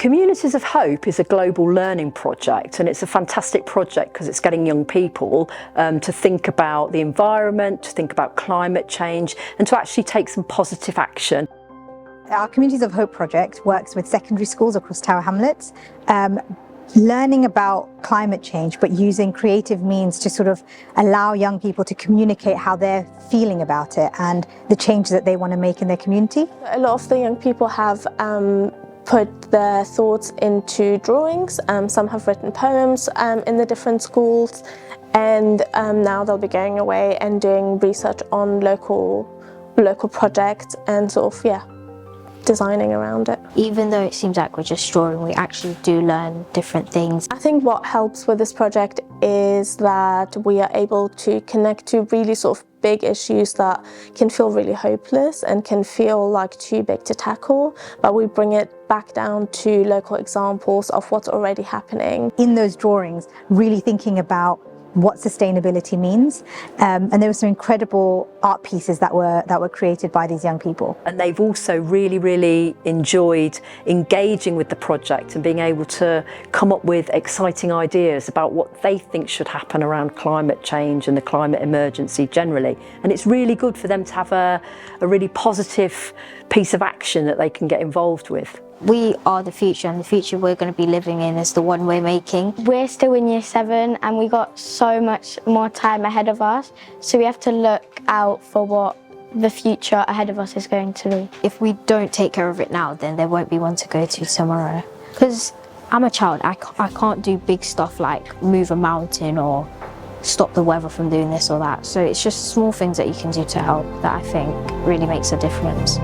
Communities of Hope is a global learning project, and it's a fantastic project because it's getting young people to think about the environment, to think about climate change, and to actually take some positive action. Our Communities of Hope project works with secondary schools across Tower Hamlets, learning about climate change, but using creative means to sort of allow young people to communicate how they're feeling about it and the changes that they want to make in their community. A lot of the young people have put their thoughts into drawings. Some have written poems in the different schools, and now they'll be going away and doing research on local projects and sort of, designing around it. Even though it seems like we're just drawing, we actually do learn different things. I think what helps with this project is that we are able to connect to really sort of big issues that can feel really hopeless and can feel like too big to tackle, but we bring it back down to local examples of what's already happening. In those drawings, really thinking about what sustainability means, and there were some incredible art pieces that were created by these young people. And they've also really enjoyed engaging with the project and being able to come up with exciting ideas about what they think should happen around climate change and the climate emergency generally. And it's really good for them to have a really positive piece of action that they can get involved with. We are the future, and the future we're going to be living in is the one we're making. We're still in year 7 and we got so much more time ahead of us, so we have to look out for what the future ahead of us is going to be. If we don't take care of it now, then there won't be one to go to tomorrow. Because I'm a child, I can't do big stuff like move a mountain or stop the weather from doing this or that. So it's just small things that you can do to help that I think really makes a difference.